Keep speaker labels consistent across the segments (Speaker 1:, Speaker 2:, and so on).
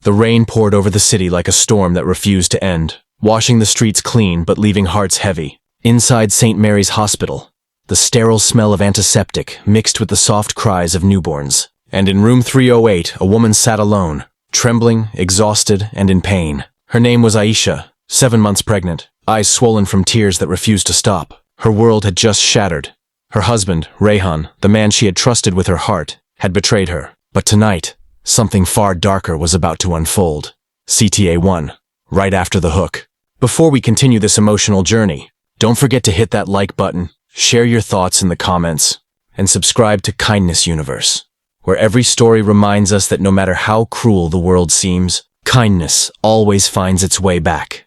Speaker 1: The rain poured over the city like a storm that refused to end, washing the streets clean but leaving hearts heavy. Inside St. Mary's Hospital, the sterile smell of antiseptic mixed with the soft cries of newborns. And in room 308, a woman sat alone, trembling, exhausted, and in pain. Her name was Aisha, 7 months pregnant, eyes swollen from tears that refused to stop. Her world had just shattered. Her husband, Rehan, the man she had trusted with her heart, had betrayed her. But tonight, something far darker was about to unfold. CTA 1, right after the hook. Before we continue this emotional journey, don't forget to hit that like button, share your thoughts in the comments, and subscribe to Kindness Universe, where every story reminds us that no matter how cruel the world seems, kindness always finds its way back.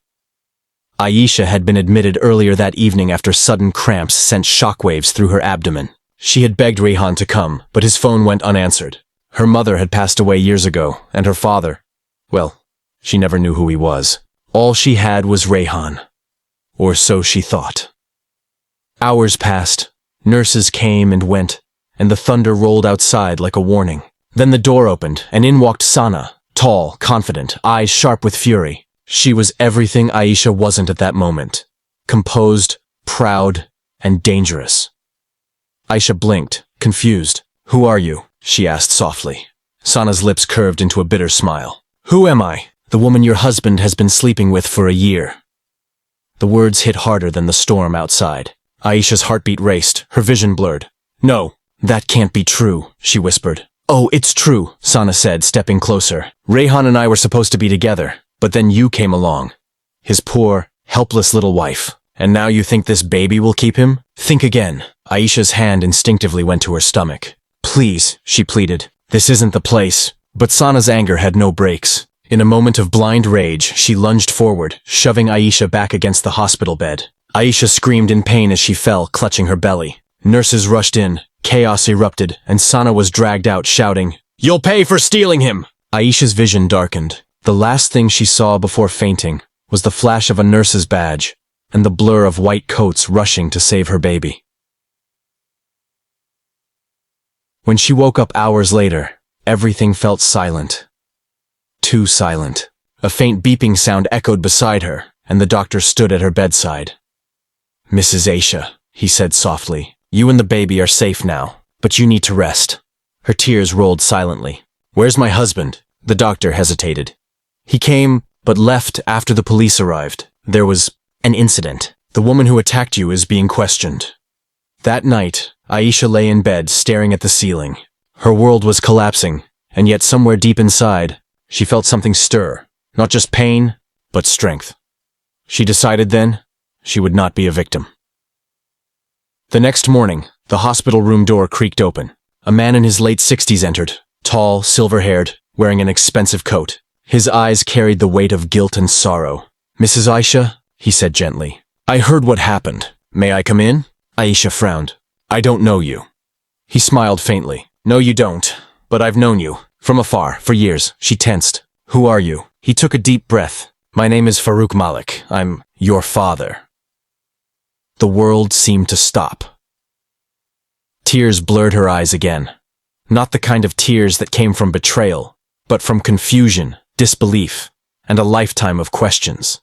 Speaker 1: Aisha had been admitted earlier that evening after sudden cramps sent shockwaves through her abdomen. She had begged Rehan to come, but his phone went unanswered. Her mother had passed away years ago, and her father, well, she never knew who he was. All she had was Rehan. Or so she thought. Hours passed, nurses came and went, and the thunder rolled outside like a warning. Then the door opened, and in walked Sana, tall, confident, eyes sharp with fury. She was everything Aisha wasn't at that moment. Composed, proud, and dangerous. Aisha blinked, confused. "Who are you?" she asked softly. Sana's lips curved into a bitter smile. "Who am I?" "The woman your husband has been sleeping with for a year." The words hit harder than the storm outside. Aisha's heartbeat raced, her vision blurred. "No, that can't be true," she whispered. "Oh, it's true," Sana said, stepping closer. "Rehan and I were supposed to be together. But then you came along. His poor, helpless little wife. And now you think this baby will keep him? Think again." Aisha's hand instinctively went to her stomach. "Please," she pleaded. "This isn't the place." But Sana's anger had no brakes. In a moment of blind rage, she lunged forward, shoving Aisha back against the hospital bed. Aisha screamed in pain as she fell, clutching her belly. Nurses rushed in, chaos erupted, and Sana was dragged out, shouting, "You'll pay for stealing him!" Aisha's vision darkened. The last thing she saw before fainting was the flash of a nurse's badge and the blur of white coats rushing to save her baby. When she woke up hours later, everything felt silent. Too silent. A faint beeping sound echoed beside her, and the doctor stood at her bedside. "Mrs. Aisha," he said softly, "you and the baby are safe now, but you need to rest." Her tears rolled silently. "Where's my husband?" The doctor hesitated. "He came, but left after the police arrived. There was an incident. The woman who attacked you is being questioned." That night, Aisha lay in bed staring at the ceiling. Her world was collapsing, and yet somewhere deep inside, she felt something stir. Not just pain, but strength. She decided then, she would not be a victim. The next morning, the hospital room door creaked open. A man in his late 60s entered, tall, silver-haired, wearing an expensive coat. His eyes carried the weight of guilt and sorrow. "Mrs. Aisha," he said gently, "I heard what happened. May I come in?" Aisha frowned. "I don't know you." He smiled faintly. "No, you don't. But I've known you. From afar, for years." She tensed. "Who are you?" He took a deep breath. "My name is Farooq Malik. I'm your father." The world seemed to stop. Tears blurred her eyes again. Not the kind of tears that came from betrayal, but from confusion, disbelief, and a lifetime of questions.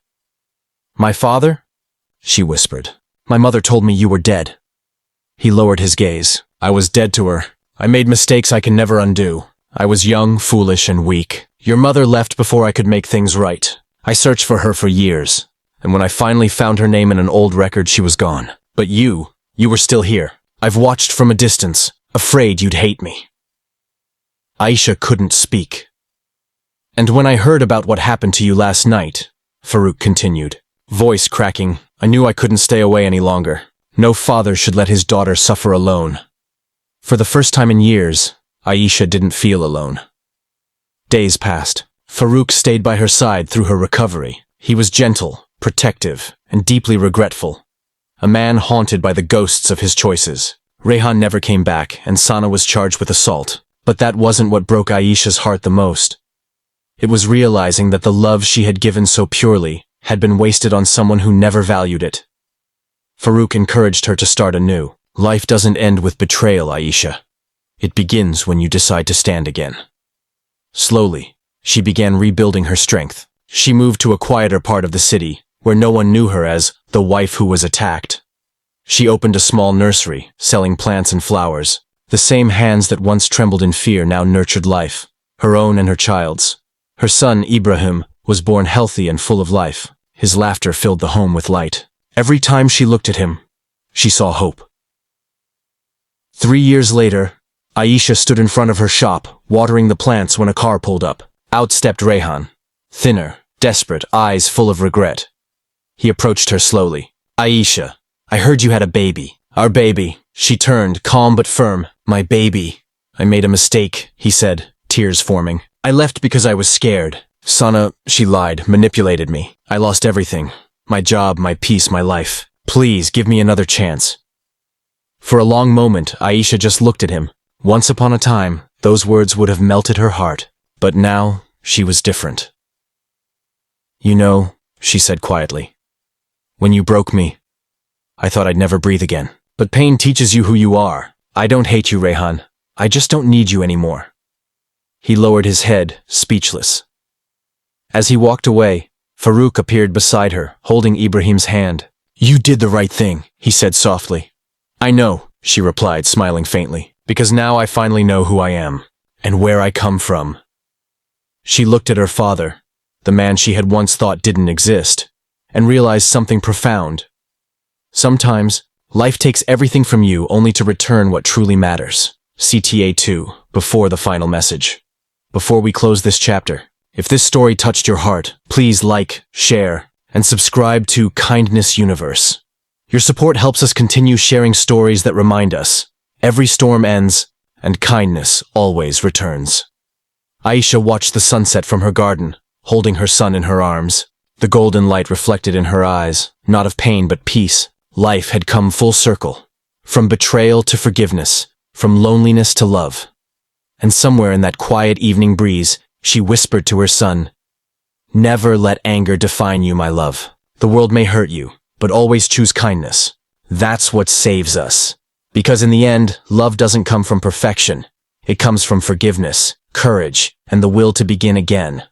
Speaker 1: "My father?" she whispered. "My mother told me you were dead." He lowered his gaze. "I was dead to her. I made mistakes I can never undo. I was young, foolish, and weak. Your mother left before I could make things right. I searched for her for years, and when I finally found her name in an old record, she was gone. But you were still here. I've watched from a distance, afraid you'd hate me." Aisha couldn't speak. "And when I heard about what happened to you last night," Farooq continued, voice cracking, "I knew I couldn't stay away any longer. No father should let his daughter suffer alone." For the first time in years, Aisha didn't feel alone. Days passed. Farooq stayed by her side through her recovery. He was gentle, protective, and deeply regretful. A man haunted by the ghosts of his choices. Rehan never came back, and Sana was charged with assault. But that wasn't what broke Aisha's heart the most. It was realizing that the love she had given so purely had been wasted on someone who never valued it. Farooq encouraged her to start anew. "Life doesn't end with betrayal, Aisha. It begins when you decide to stand again." Slowly, She began rebuilding her strength. She moved to a quieter part of the city, where no one knew her as the wife who was attacked. She opened a small nursery, selling plants and flowers. The same hands that once trembled in fear now nurtured life, her own and her child's. Her son, Ibrahim, was born healthy and full of life. His laughter filled the home with light. Every time she looked at him, she saw hope. 3 years later, Aisha stood in front of her shop, watering the plants when a car pulled up. Out stepped Rehan, thinner, desperate, eyes full of regret. He approached her slowly. "Aisha, I heard you had a baby." "Our baby." She turned, calm but firm. "My baby. I made a mistake," he said, tears forming. "I left because I was scared. Sana," she lied, "manipulated me. I lost everything. My job, my peace, my life. Please, give me another chance." For a long moment, Aisha just looked at him. Once upon a time, those words would have melted her heart. But now, she was different. "You know," she said quietly, "when you broke me, I thought I'd never breathe again. But pain teaches you who you are. I don't hate you, Rehan. I just don't need you anymore." He lowered his head, speechless. As he walked away, Farouk appeared beside her, holding Ibrahim's hand. "You did the right thing," he said softly. "I know," she replied, smiling faintly, "because now I finally know who I am, and where I come from." She looked at her father, the man she had once thought didn't exist, and realized something profound. Sometimes, life takes everything from you only to return what truly matters. CTA 2, before the final message. Before we close this chapter, if this story touched your heart, please like, share, and subscribe to Kindness Universe. Your support helps us continue sharing stories that remind us, every storm ends, and kindness always returns. Aisha watched the sunset from her garden, holding her son in her arms. The golden light reflected in her eyes, not of pain but peace. Life had come full circle, from betrayal to forgiveness, from loneliness to love. And somewhere in that quiet evening breeze, she whispered to her son, "Never let anger define you, my love. The world may hurt you, but always choose kindness. That's what saves us. Because in the end, love doesn't come from perfection. It comes from forgiveness, courage, and the will to begin again."